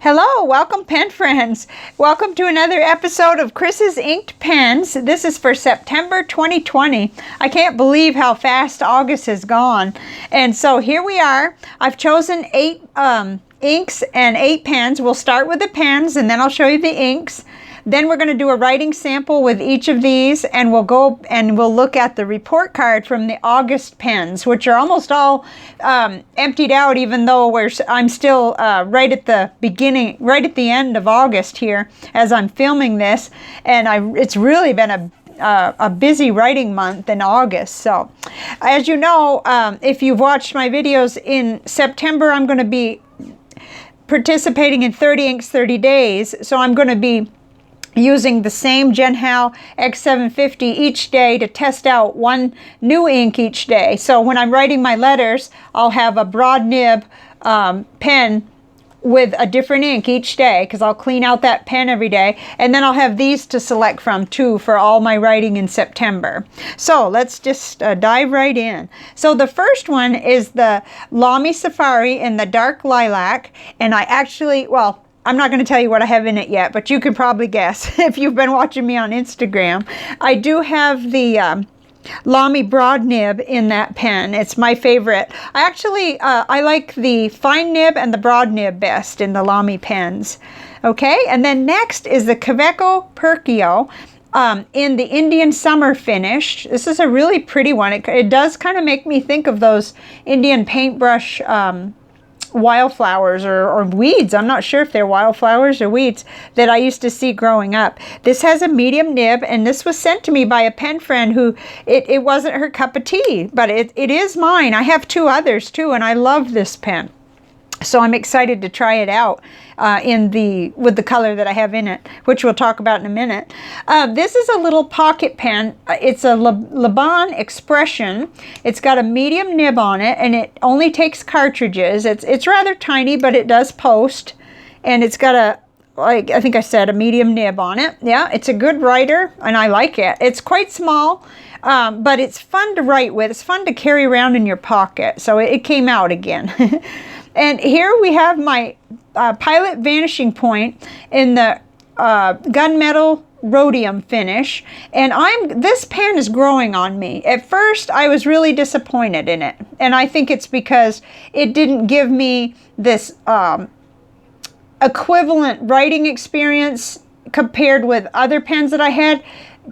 Hello, welcome pen friends. Welcome to another episode of Chris's Inked Pens. This is for September 2020. I can't believe how fast August has gone. And so here we are. I've chosen 8 inks and 8 pens. We'll start with the pens and then I'll show you the inks. Then we're going to do a writing sample with each of these, and we'll go and we'll look at the report card from the August pens, which are almost all emptied out, even though I'm still right at the beginning, right at the end of August here as I'm filming this, and it's really been a busy writing month in August. So as you know, if you've watched my videos, in September I'm going to be participating in 30 Inks 30 Days, so I'm going to be using the same Jinhao X750 each day to test out one new ink each day. So when I'm writing my letters, I'll have a broad nib pen with a different ink each day, because I'll clean out that pen every day, and then I'll have these to select from too for all my writing in September. So let's just dive right in. So the first one is the Lamy Safari in the Dark Lilac, and I actually, well, I'm not going to tell you what I have in it yet, but you could probably guess if you've been watching me on Instagram. I do have the Lamy broad nib in that pen. It's my favorite. I like the fine nib and the broad nib best in the Lamy pens. Okay, and then next is the Kaweco Perkeo in the Indian Summer finish. This is a really pretty one. It does kind of make me think of those Indian paintbrush wildflowers or weeds. I'm not sure if they're wildflowers or weeds that I used to see growing up. This has a medium nib, and this was sent to me by a pen friend who it wasn't her cup of tea, but it is mine. I have 2 others too, and I love this pen. So I'm excited to try it out with the color that I have in it, which we'll talk about in a minute. This is a little pocket pen. It's a Laban Expression. It's got a medium nib on it, and it only takes cartridges. It's rather tiny, but it does post, and it's got like I think I said, a medium nib on it. Yeah, it's a good writer, and I like it. It's quite small, but it's fun to write with. It's fun to carry around in your pocket. So it came out again. And here we have my Pilot Vanishing Point in the Gunmetal Rhodium finish, and this pen is growing on me. At first I was really disappointed in it, and I think it's because it didn't give me this equivalent writing experience compared with other pens that I had,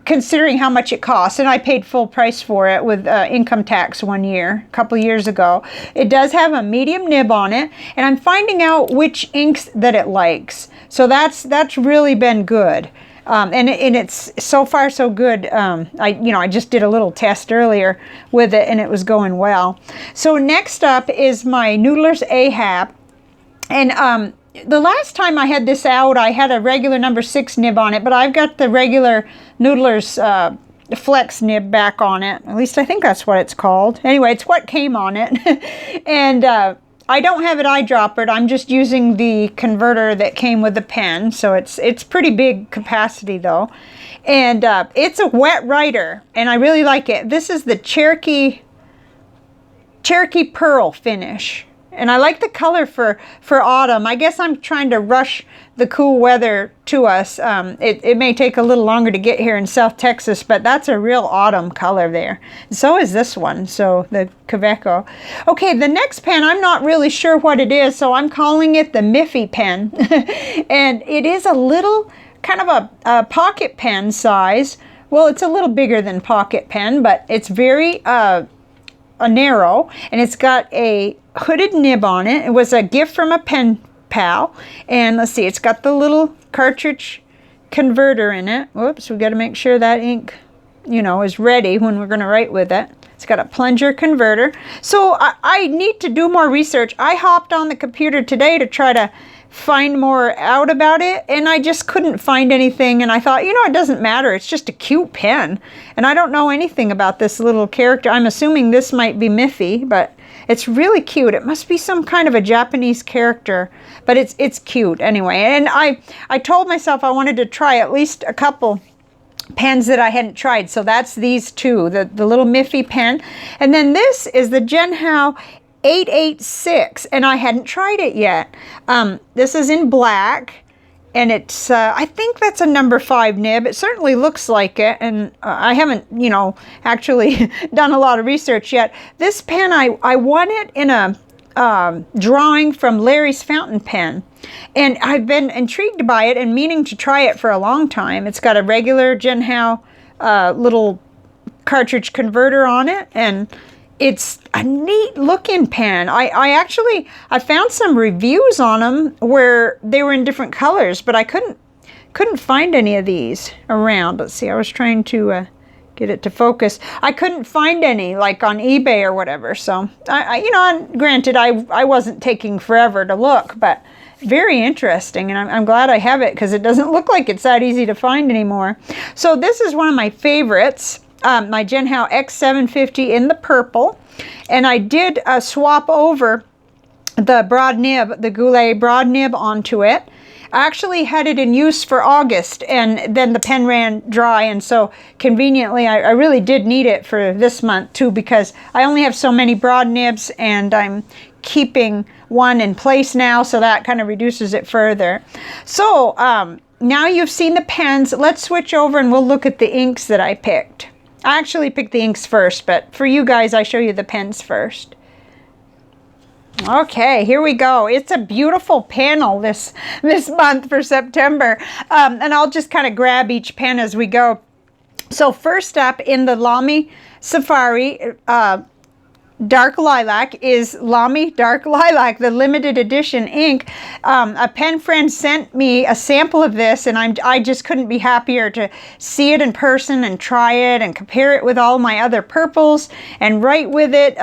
considering how much it costs, and I paid full price for it with income tax a couple years ago. It does have a medium nib on it, and I'm finding out which inks that it likes. So that's really been good. And it's so far so good. I just did a little test earlier with it, and it was going well. So next up is my Noodler's Ahab, and the last time I had this out, I had a regular number 6 nib on it, but I've got the regular Noodler's flex nib back on it. At least I think that's what it's called. Anyway, it's what came on it. And I don't have it eyedroppered. I'm just using the converter that came with the pen. So it's pretty big capacity though. And it's a wet writer, and I really like it. This is the Cherokee Pearl finish. And I like the color for autumn. I guess I'm trying to rush the cool weather to us. It may take a little longer to get here in South Texas, but that's a real autumn color there. So is this one, so the Kaweco. Okay, the next pen, I'm not really sure what it is, so I'm calling it the Miffy pen. And it is a little, kind of a pocket pen size. Well, it's a little bigger than pocket pen, but it's very narrow, and it's got a hooded nib on it. It was a gift from a pen pal, and let's see, it's got the little cartridge converter in it. Whoops, we got to make sure that ink, is ready when we're going to write with it. It's got a plunger converter. So I need to do more research. I hopped on the computer today to try to find more out about it, and I just couldn't find anything, and I thought, it doesn't matter, it's just a cute pen, and I don't know anything about this little character. I'm assuming this might be Miffy, but it's really cute. It must be some kind of a Japanese character, but it's cute anyway. And I told myself I wanted to try at least a couple pens that I hadn't tried, so that's these 2, the little Miffy pen, and then this is the Jinhao 886, and I hadn't tried it yet. This is in black, and it's, I think that's a number 5 nib. It certainly looks like it, and I haven't, you know, actually done a lot of research yet. This pen, I won it in a drawing from Larry's Fountain Pen, and I've been intrigued by it and meaning to try it for a long time. It's got a regular Jinhao little cartridge converter on it, and it's a neat looking pen. I found some reviews on them where they were in different colors, but I couldn't find any of these around. Let's see, I was trying to get it to focus. I couldn't find any, like on eBay or whatever. So you know, granted, I wasn't taking forever to look, but very interesting, and I'm glad I have it, because it doesn't look like it's that easy to find anymore. So this is one of my favorites, my Jinhao X750 in the purple, and I did swap over the broad nib, the Goulet broad nib, onto it. I actually had it in use for August, and then the pen ran dry, and so conveniently I really did need it for this month too, because I only have so many broad nibs, and I'm keeping one in place now, so that kind of reduces it further. So now you've seen the pens, let's switch over and we'll look at the inks that I picked. I actually picked the inks first, but for you guys I show you the pens first. Okay, here we go. It's a beautiful panel this month for September, and I'll just kind of grab each pen as we go. So first up in the Lamy Safari Dark Lilac is Lamy Dark Lilac, the limited edition ink. A pen friend sent me a sample of this, and I just couldn't be happier to see it in person and try it and compare it with all my other purples and write with it.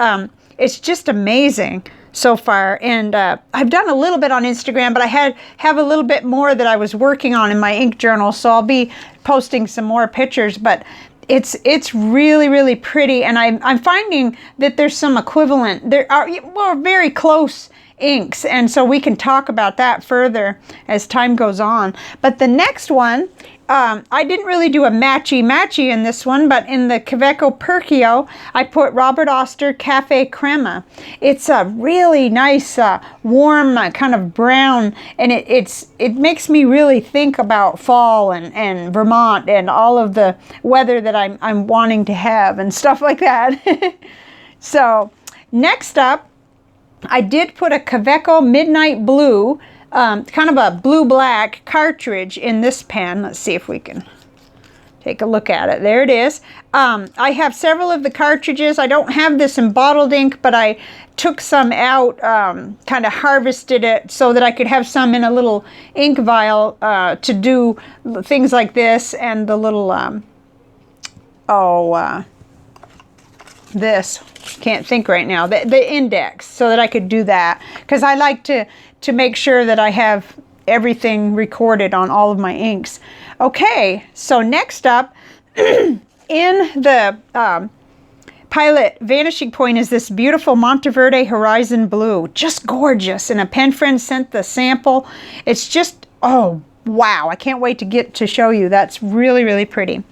It's just amazing so far, and I've done a little bit on Instagram, but I have a little bit more that I was working on in my ink journal, so I'll be posting some more pictures. But it's really, really pretty, and I'm finding that there's some equivalent, there are, well, very close inks, and so we can talk about that further as time goes on. But the next one, I didn't really do a matchy in this one, but in the Kaweco Perkeo, I put Robert Oster Cafe Crema. It's a really nice, warm, kind of brown, and it makes me really think about fall and Vermont and all of the weather that I'm wanting to have and stuff like that. So next up, I did put a Kaweco Midnight Blue, kind of a blue-black cartridge in this pen. Let's see if we can take a look at it. There it is. I have several of the cartridges. I don't have this in bottled ink, but I took some out, kind of harvested it so that I could have some in a little ink vial to do things like this, and the little, this, can't think right now, the index, so that I could do that, because I like to make sure that I have everything recorded on all of my inks. Okay, so next up in the Pilot Vanishing Point is this beautiful Monteverde Horizon Blue. Just gorgeous, and a pen friend sent the sample. It's just, oh wow, I can't wait to get to show you. That's really, really pretty.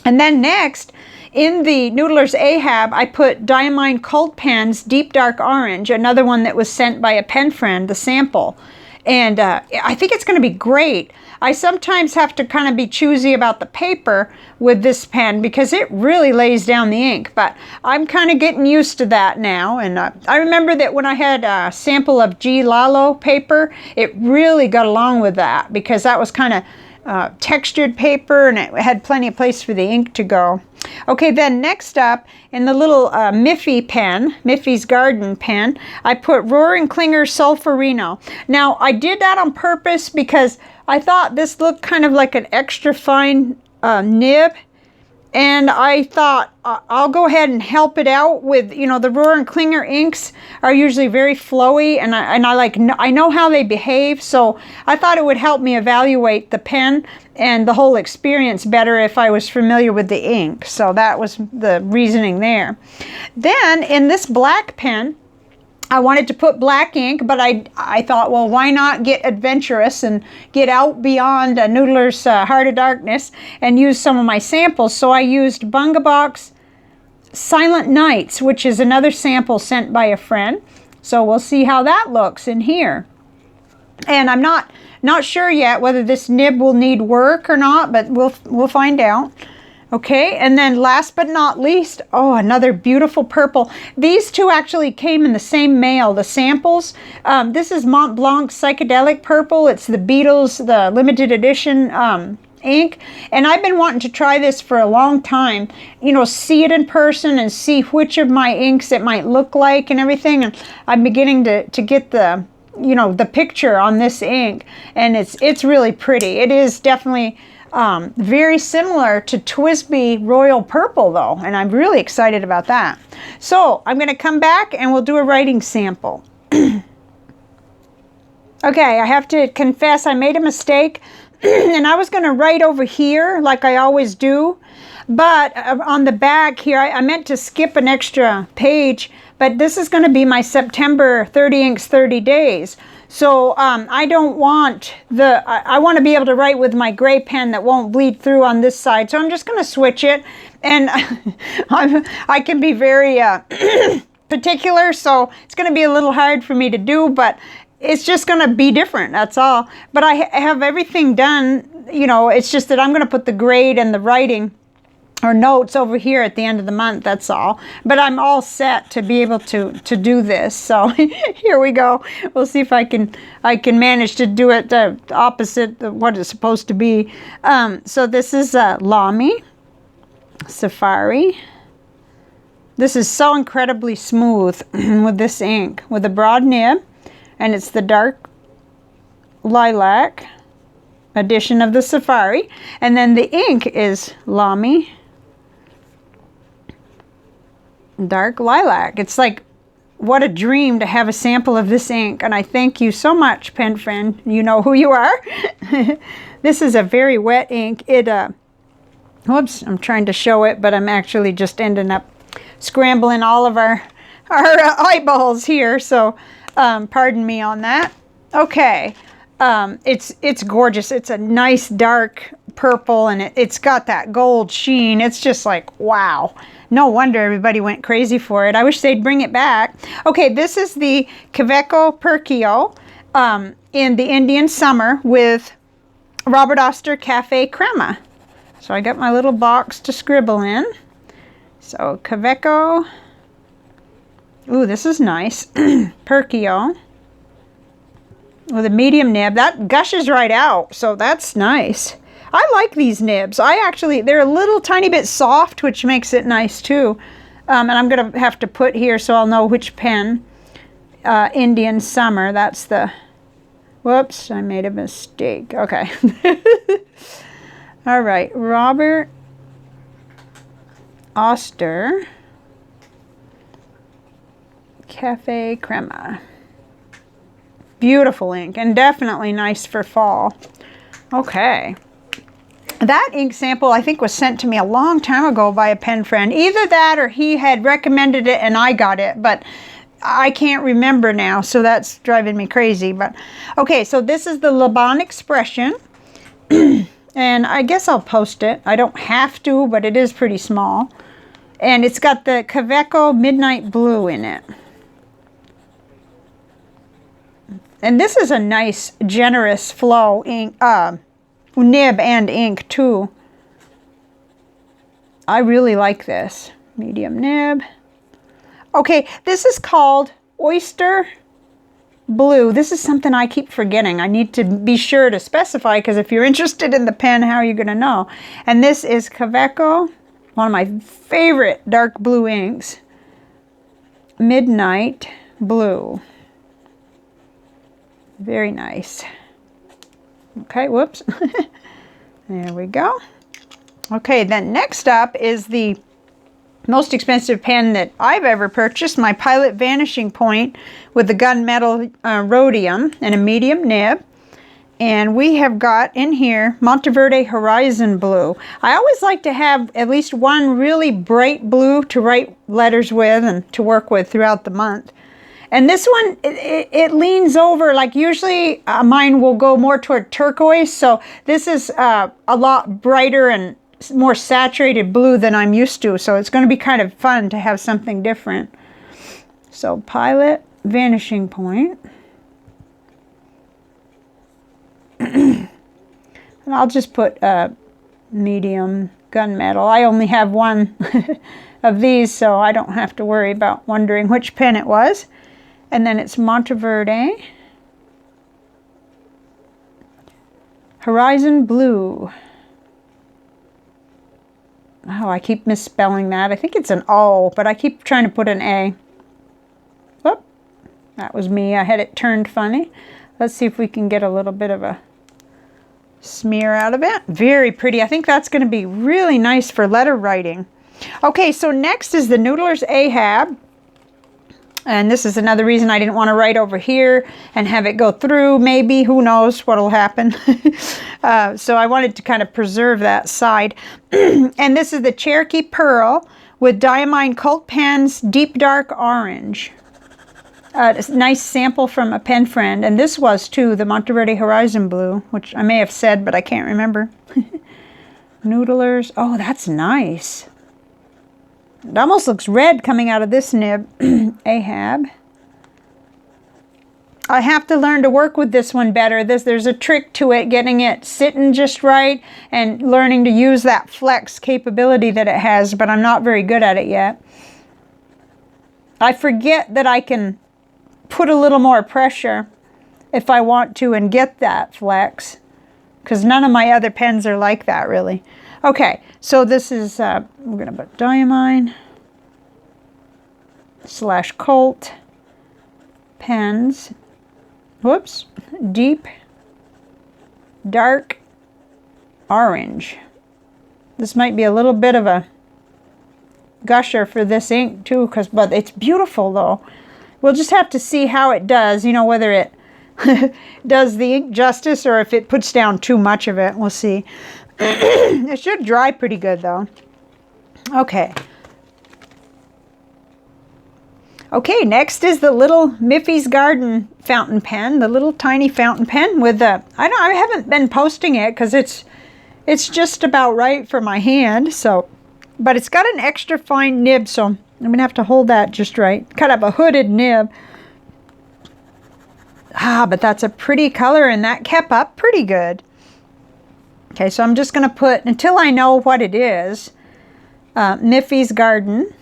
And then next, in the Noodler's Ahab, I put Diamine Cult Pens Deep Dark Orange, another one that was sent by a pen friend, the sample. And I think it's going to be great. I sometimes have to kind of be choosy about the paper with this pen because it really lays down the ink, but I'm kind of getting used to that now. And I remember that when I had a sample of G. Lalo paper, it really got along with that because that was kind of textured paper, and it had plenty of place for the ink to go. Okay, then next up, in the little Miffy pen, Miffy's Garden pen, I put Rohrer Klingner Solerino. Now, I did that on purpose because I thought this looked kind of like an extra fine nib, and I thought I'll go ahead and help it out with, you know, the Rohrer Klingner inks are usually very flowy, and I know how they behave, so I thought it would help me evaluate the pen and the whole experience better if I was familiar with the ink. So that was the reasoning there. Then in this black pen, I wanted to put black ink, but I thought, well, why not get adventurous and get out beyond Noodler's Heart of Darkness and use some of my samples. So I used Bungubox Silent Nights, which is another sample sent by a friend. So we'll see how that looks in here. And I'm not sure yet whether this nib will need work or not, but we'll find out. Okay, and then last but not least, oh, another beautiful purple. These two actually came in the same mail, the samples. This is Mont Blanc Psychedelic Purple. It's the Beatles, the limited edition ink. And I've been wanting to try this for a long time. You know, see it in person and see which of my inks it might look like and everything. And I'm beginning to get the, you know, the picture on this ink. And it's really pretty. It is definitely very similar to TWSBI Royal Purple though, and I'm really excited about that. So I'm going to come back and we'll do a writing sample. Okay, I have to confess I made a mistake and I was going to write over here like I always do, but on the back here I meant to skip an extra page, but this is going to be my September 30 inks 30 days. So I don't want I want to be able to write with my gray pen that won't bleed through on this side. So I'm just going to switch it. And I can be very particular, so it's going to be a little hard for me to do, but it's just going to be different, that's all. But I have everything done, you know, it's just that I'm going to put the grade and the writing or notes over here at the end of the month, that's all. But I'm all set to be able to do this. So here we go. We'll see if I can manage to do it the opposite of what it's supposed to be. So this is Lamy Safari. This is so incredibly smooth with this ink, with a broad nib, and it's the Dark Lilac edition of the Safari. And then the ink is Lamy Dark Lilac. It's like, what a dream to have a sample of this ink, and I thank you so much, pen friend. You know who you are. This is a very wet ink. Whoops, I'm trying to show it, but I'm actually just ending up scrambling all of our eyeballs here, so pardon me on that. Okay, it's gorgeous. It's a nice dark purple, and it's got that gold sheen. It's just like, wow. No wonder everybody went crazy for it. I wish they'd bring it back. Okay, this is the Kaweco Perkeo in the Indian Summer with Robert Oster Cafe Crema. So I got my little box to scribble in. So Kaweco. Ooh, this is nice. Perkeo with a medium nib. That gushes right out, so that's nice. I like these nibs. They're a little tiny bit soft, which makes it nice too. And I'm going to have to put here so I'll know which pen. Indian Summer, that's the, whoops, I made a mistake. Okay. All right, Robert Oster Cafe Crema. Beautiful ink, and definitely nice for fall. Okay. That ink sample, I think, was sent to me a long time ago by a pen friend. Either that or he had recommended it and I got it, but I can't remember now, so that's driving me crazy. But okay, so this is the Laban Expression, and I guess I'll post it. I don't have to, but it is pretty small. And it's got the Kaweco Midnight Blue in it. And this is a nice, generous flow ink, nib and ink too. I really like this. Medium nib. Okay, this is called Oyster Blue. This is something I keep forgetting. I need to be sure to specify, because if you're interested in the pen, how are you going to know? And this is Kaweco, one of my favorite dark blue inks. Midnight Blue. Very nice. Okay, whoops. There we go. Okay, then next up is the most expensive pen that I've ever purchased, my Pilot Vanishing Point with the gunmetal rhodium and a medium nib. And we have got in here Monteverde Horizon Blue. I always like to have at least one really bright blue to write letters with and to work with throughout the month. And this one, it leans over, like usually mine will go more toward turquoise. So this is a lot brighter and more saturated blue than I'm used to, so it's going to be kind of fun to have something different. So Pilot, Vanishing Point. And I'll just put medium gunmetal. I only have one of these, so I don't have to worry about wondering which pen it was. And then it's Monteverde Horizon Blue. Oh, I keep misspelling that. I think it's an O, but I keep trying to put an A. Whoop. That was me. I had it turned funny. Let's see if we can get a little bit of a smear out of it. Very pretty. I think that's going to be really nice for letter writing. Okay, so next is the Noodler's Ahab. And this is another reason I didn't want to write over here and have it go through, maybe. Who knows what will happen. So I wanted to kind of preserve that side. And this is the Cherokee Pearl with Diamine Cult Pens Deep Dark Orange. A nice sample from a pen friend. And this was, too, the Monteverde Horizon Blue, which I may have said, but I can't remember. Noodlers. Oh, that's nice. It almost looks red coming out of this nib. Ahab. I have to learn to work with this one better. There's a trick to it, getting it sitting just right and learning to use that flex capability that it has, but I'm not very good at it yet. I forget that I can put a little more pressure if I want to and get that flex, because none of my other pens are like that, really. Okay, so this is, we're going to put Diamine / Colt pens. Whoops. Deep Dark Orange. This might be a little bit of a gusher for this ink too, but it's beautiful though. We'll just have to see how it does, you know, whether it does the ink justice or if it puts down too much of it. We'll see. It should dry pretty good though. Okay. Okay, next is the little Miffy's Garden fountain pen, the little tiny fountain pen with the, I haven't been posting it because it's just about right for my hand, so, but it's got an extra fine nib, so I'm going to have to hold that just right. Kind of a hooded nib. Ah, but that's a pretty color and that kept up pretty good. Okay, so I'm just going to put, until I know what it is, Miffy's Garden.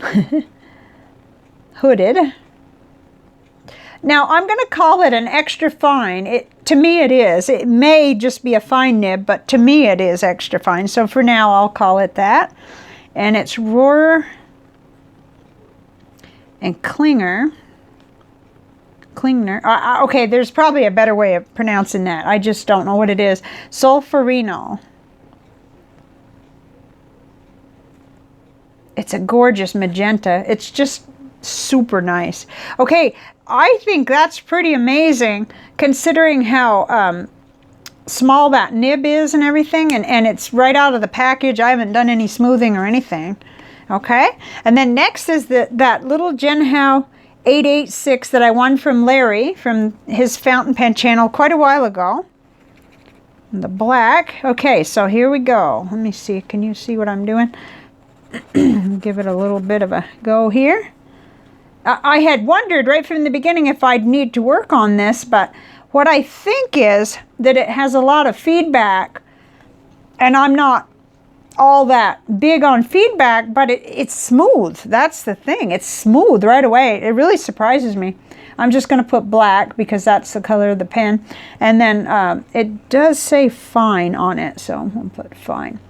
Hooded. Now I'm going to call it an extra fine. To me it is. It may just be a fine nib, but to me it is extra fine. So for now I'll call it that. And it's Rohrer and Klingner. Okay, there's probably a better way of pronouncing that. I just don't know what it is. Solerino. It's a gorgeous magenta. It's just super nice. Okay, I think that's pretty amazing considering how small that nib is and everything, and it's right out of the package. I haven't done any smoothing or anything. Okay, and then next is that little Jinhao 886 that I won from Larry from his fountain pen channel quite a while ago. The black. Okay, so here we go. Let me see. Can you see what I'm doing? Give it a little bit of a go here. I had wondered right from the beginning if I'd need to work on this, but what I think is that it has a lot of feedback, and I'm not all that big on feedback, but it's smooth. That's the thing. It's smooth right away. It really surprises me. I'm just going to put black because that's the color of the pen, and then it does say fine on it, so I'll put fine.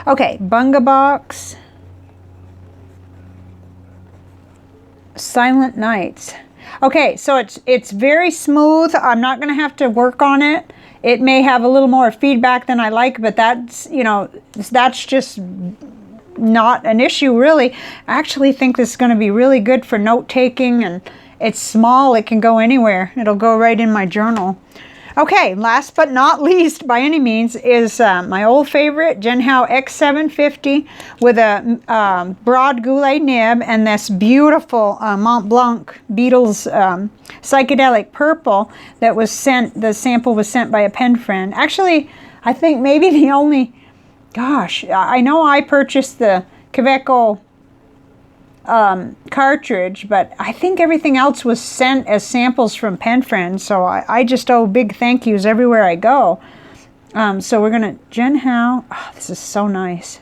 Okay, Bungubox Silent Nights. Okay, so it's very smooth. I'm not going to have to work on it. It may have a little more feedback than I like, but that's, you know, that's just not an issue really. I actually think this is going to be really good for note taking, and it's small. It can go anywhere. It'll go right in my journal. Okay, last but not least by any means is my old favorite Jinhao X750 with a broad goulet nib and this beautiful Mont Blanc Beetles psychedelic purple that was sent, the sample was sent by a pen friend. Actually, I think maybe the only gosh, I know I purchased the Kaweco cartridge, but I think everything else was sent as samples from Pen Friends, so I just owe big thank yous everywhere I go. So we're gonna Jinhao. Oh, this is so nice.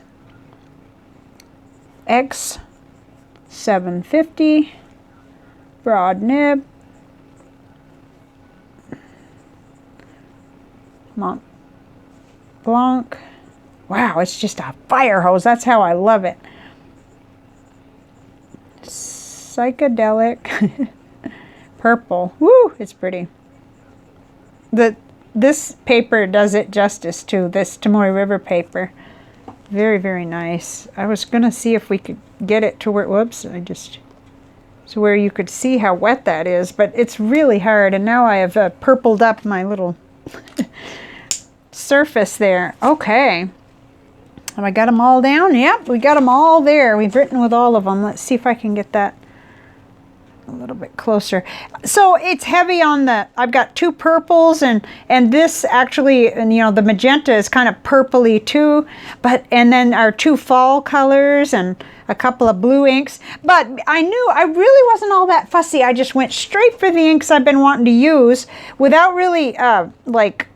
X750 broad nib. Mont Blanc. Wow, it's just a fire hose. That's how I love it. Psychedelic purple. Woo, it's pretty. This paper does it justice too. This Tomoe River paper. Very, very nice. I was gonna see if we could get it to where, whoops, so where you could see how wet that is, but it's really hard, and now I have purpled up my little surface there. Okay. Have I got them all down? Yep, we got them all there. We've written with all of them. Let's see if I can get that a little bit closer. So it's heavy on the, I've got two purples, and this actually, and you know, the magenta is kind of purpley too, but, and then our two fall colors and a couple of blue inks. But I knew I really wasn't all that fussy. I just went straight for the inks I've been wanting to use without really like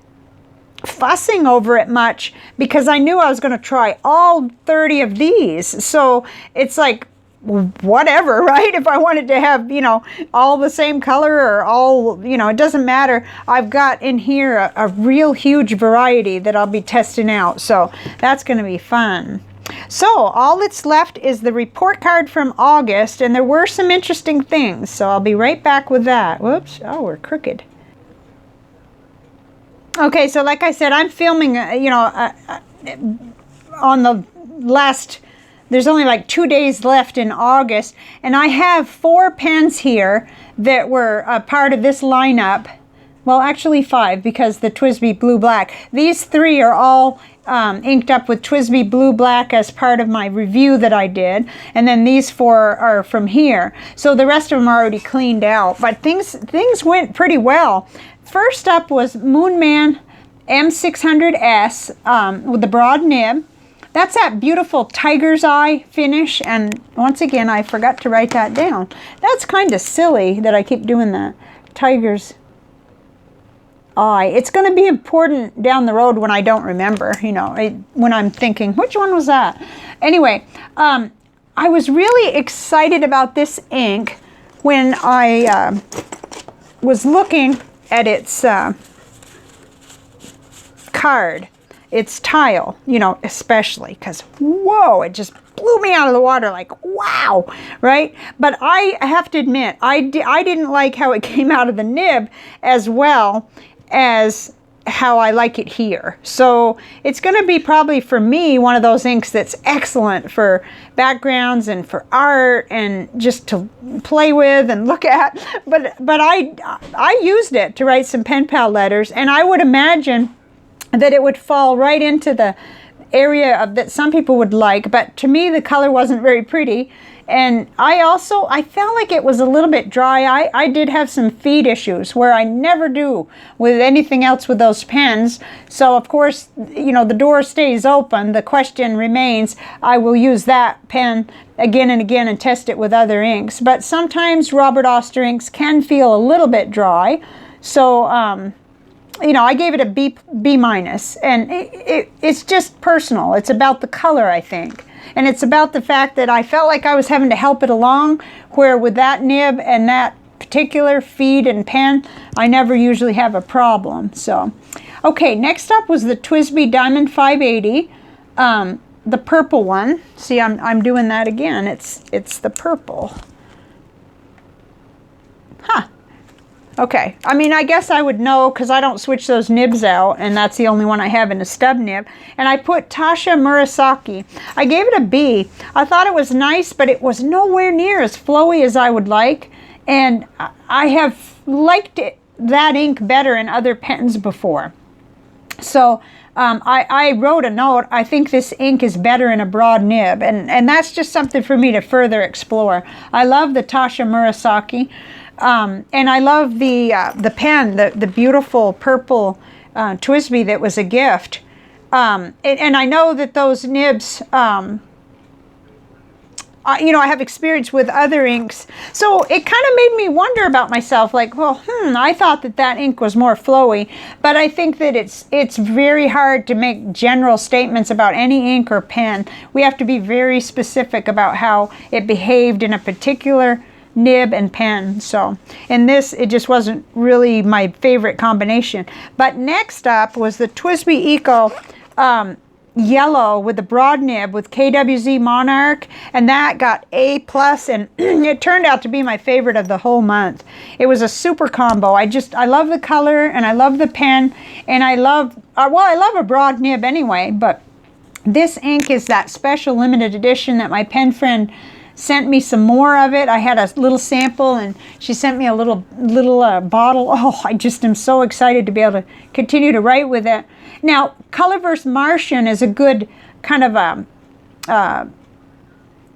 fussing over it much, because I knew I was going to try all 30 of these. So it's like, whatever, right? If I wanted to have, you know, all the same color or all, you know, it doesn't matter. I've got in here a real huge variety that I'll be testing out. So that's going to be fun. So all that's left is the report card from August, and there were some interesting things. So I'll be right back with that. Whoops. Oh, we're crooked. Okay, so like I said, I'm filming, you know, on the last, there's only like 2 days left in August, and I have 4 pens here that were a part of this lineup. Well, actually 5, because the TWSBI Blue Black. These 3 are all inked up with TWSBI Blue Black as part of my review that I did, and then these 4 are from here. So the rest of them are already cleaned out, but things went pretty well. First up was Moonman M600S with the broad nib. That's that beautiful tiger's eye finish, and once again, I forgot to write that down. That's kind of silly that I keep doing that. Tiger's eye. It's going to be important down the road when I don't remember, you know, when I'm thinking, which one was that? Anyway, I was really excited about this ink when I was looking at its card. Its tile, you know, especially, because whoa, it just blew me out of the water, like wow, right? But I have to admit, I didn't like how it came out of the nib as well as how I like it here. So it's going to be probably for me one of those inks that's excellent for backgrounds and for art and just to play with and look at. But I used it to write some pen pal letters, and I would imagine that it would fall right into the area of that some people would like, but to me the color wasn't very pretty. And I felt like it was a little bit dry. I did have some feed issues where I never do with anything else with those pens. So of course, you know, the door stays open. The question remains, I will use that pen again and again and test it with other inks. But sometimes Robert Oster inks can feel a little bit dry. So you know, I gave it a B minus, and it's just personal. It's about the color, I think, and it's about the fact that I felt like I was having to help it along, where with that nib and that particular feed and pen, I never usually have a problem. So, okay, next up was the TWSBI Diamond 580, the purple one. See, I'm doing that again. It's the purple. Huh. Okay, I mean, I guess I would know because I don't switch those nibs out, and that's the only one I have in a stub nib. And I put Tasha Murasaki. I gave it a B. I thought it was nice, but it was nowhere near as flowy as I would like. And I have liked that ink better in other pens before. So I wrote a note, I think this ink is better in a broad nib. And that's just something for me to further explore. I love the Tasha Murasaki. And I love the pen, the beautiful purple TWSBI that was a gift. And I know that those nibs, you know, I have experience with other inks. So it kind of made me wonder about myself, like, well, I thought that that ink was more flowy, but I think that it's very hard to make general statements about any ink or pen. We have to be very specific about how it behaved in a particular nib and pen. So in this, it just wasn't really my favorite combination. But next up was the TWSBI Eco yellow with the broad nib with KWZ Monarch, and that got A+, and it turned out to be my favorite of the whole month. It was a super combo. I love the color, and I love the pen, and I love, well, I love a broad nib anyway, but this ink is that special limited edition that my pen friend sent me some more of it. I had a little sample, and she sent me a little bottle. Oh, I just am so excited to be able to continue to write with it. Now, Colorverse Martian is a good kind of a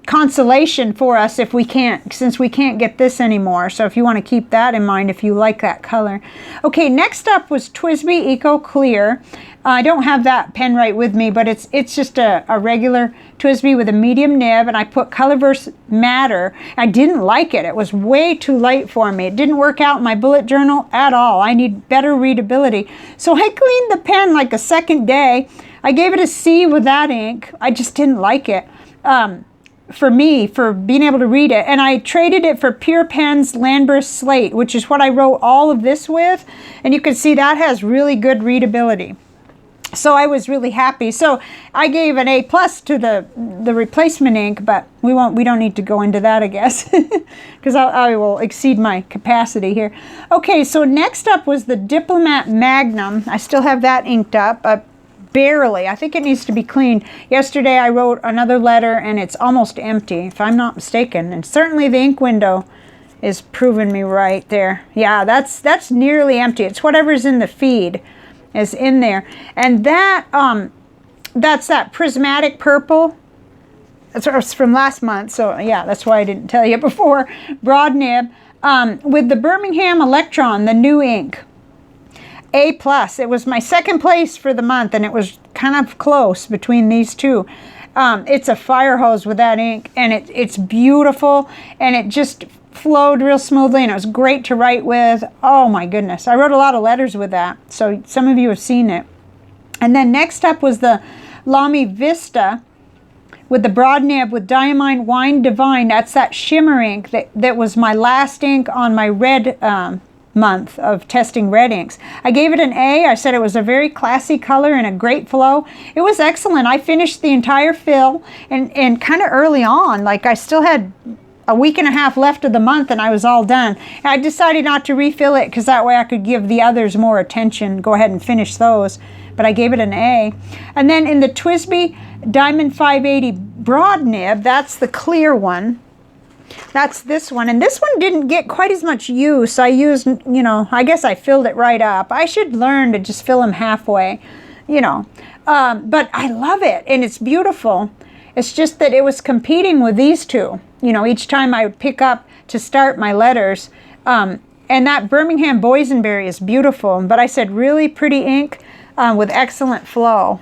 consolation for us if we can't, since we can't get this anymore. So if you want to keep that in mind, if you like that color. Okay, next up was TWSBI Eco Clear. I don't have that pen right with me, but it's just a regular TWSBI with a medium nib, and I put Colorverse Matter. I didn't like it. It was way too light for me. It didn't work out in my bullet journal at all. I need better readability. So I cleaned the pen like a second day. I gave it a C with that ink. I just didn't like it. For me, for being able to read it. And I traded it for Pure Pen's Landburst Slate, which is what I wrote all of this with. And you can see that has really good readability. So I was really happy. So I gave an A+ to the replacement ink, but we don't need to go into that, I guess, because I will exceed my capacity here. Okay, so next up was the Diplomat Magnum. I still have that inked up. Barely. I think it needs to be cleaned. Yesterday I wrote another letter, and it's almost empty, if I'm not mistaken. And certainly the ink window is proving me right there. Yeah, that's nearly empty. It's whatever's in the feed is in there. And that that's that prismatic purple. It's from last month, so yeah, that's why I didn't tell you before. Broad nib with the Birmingham Electron, the new ink. A+. It was my second place for the month, and it was kind of close between these two. It's a fire hose with that ink, and it's beautiful, and it just flowed real smoothly, and it was great to write with. Oh my goodness. I wrote a lot of letters with that, so some of you have seen it. And then next up was the Lamy Vista with the broad nib with Diamine Wine Divine. That's that shimmer ink that was my last ink on my red month of testing red inks. I gave it an A. I said it was a very classy color and a great flow. It was excellent. I finished the entire fill, and kind of early on, like I still had a week and a half left of the month, and I was all done. And I decided not to refill it because that way I could give the others more attention, go ahead and finish those. But I gave it an A. And then in the TWSBI Diamond 580 broad nib, that's the clear one. That's this one, and this one didn't get quite as much use. I used, you know, I guess I filled it right up. I should learn to just fill them halfway, you know. But I love it, and it's beautiful. It's just that it was competing with these two, you know, each time I would pick up to start my letters. And that Birmingham Boysenberry is beautiful, but I said really pretty ink with excellent flow.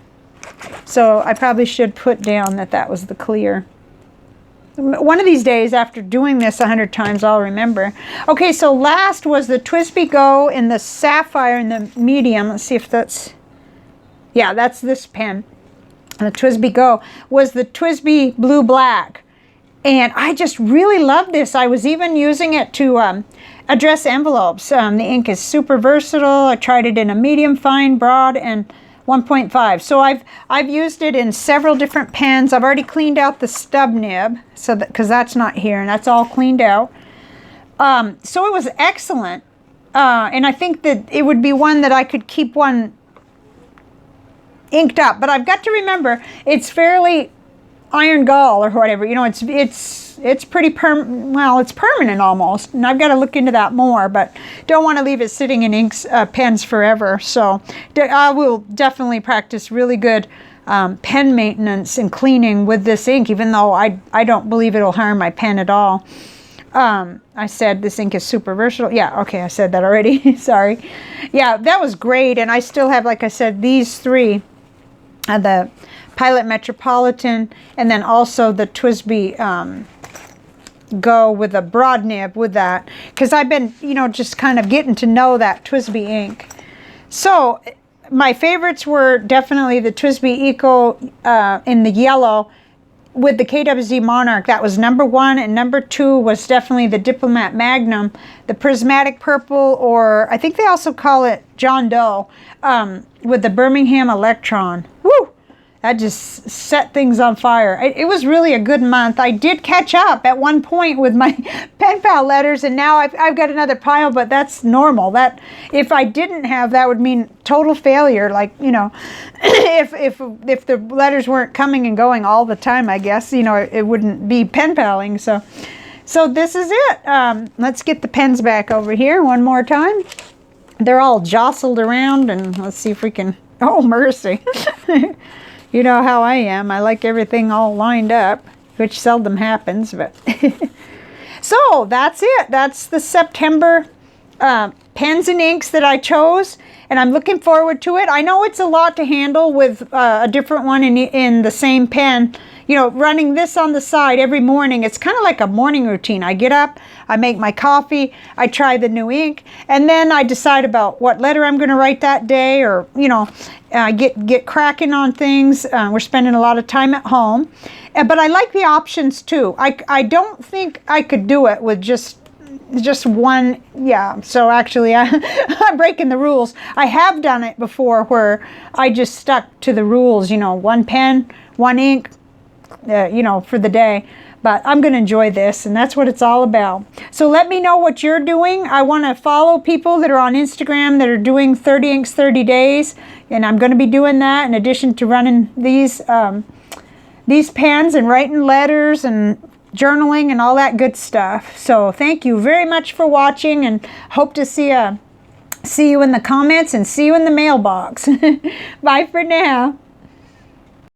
So I probably should put down that that was the clear. One of these days, after doing this 100 times, I'll remember. Okay, so last was the TWSBI Go in the sapphire in the medium. Let's see if that's, yeah, that's this pen. The TWSBI Go was the TWSBI Blue Black. And I just really love this. I was even using it to address envelopes. The ink is super versatile. I tried it in a medium, fine, broad, and 1.5. So I've used it in several different pens. I've already cleaned out the stub nib, so that, because that's not here, and that's all cleaned out. So it was excellent, and I think that it would be one that I could keep one inked up. But I've got to remember, it's fairly iron gall or whatever. You know, it's pretty well, it's permanent almost, and I've got to look into that more, but don't want to leave it sitting in pens forever. So I will definitely practice really good pen maintenance and cleaning with this ink, even though I don't believe it'll harm my pen at all. I said this ink is super versatile. Yeah, okay, I said that already. Sorry. Yeah, that was great, and I still have, like I said, these three the Pilot Metropolitan, and then also the TWSBI Go with a broad nib with that, because I've been, you know, just kind of getting to know that TWSBI ink. So my favorites were definitely the TWSBI Eco in the yellow with the KWZ Monarch. That was #1, and #2 was definitely the Diplomat Magnum, the Prismatic Purple, or I think they also call it John Doe, with the Birmingham Electron. Woo! That just set things on fire. It was really a good month. I did catch up at one point with my pen pal letters, and now I've got another pile, but that's normal. That if I didn't have, that would mean total failure. Like, you know, if the letters weren't coming and going all the time, I guess, you know, it wouldn't be pen paling. So this is it. Let's get the pens back over here one more time. They're all jostled around, and let's see if we can, oh mercy. You know how I am. I like everything all lined up, which seldom happens, but so that's it. That's the September pens and inks that I chose, and I'm looking forward to it. I know it's a lot to handle with a different one in the same pen. You know, running this on the side every morning, it's kind of like a morning routine. I get up, I make my coffee, I try the new ink, and then I decide about what letter I'm going to write that day, or, you know, get cracking on things. We're spending a lot of time at home, but I like the options too. I don't think I could do it with just one. Yeah, so actually I'm breaking the rules. I have done it before where I just stuck to the rules, you know, one pen, one ink, you know, for the day. But I'm going to enjoy this, and that's what it's all about. So let me know what you're doing. I want to follow people that are on Instagram that are doing 30 inks 30 days, and I'm going to be doing that in addition to running these pens and writing letters and journaling and all that good stuff. So thank you very much for watching, and hope to see you in the comments and see you in the mailbox. Bye for now.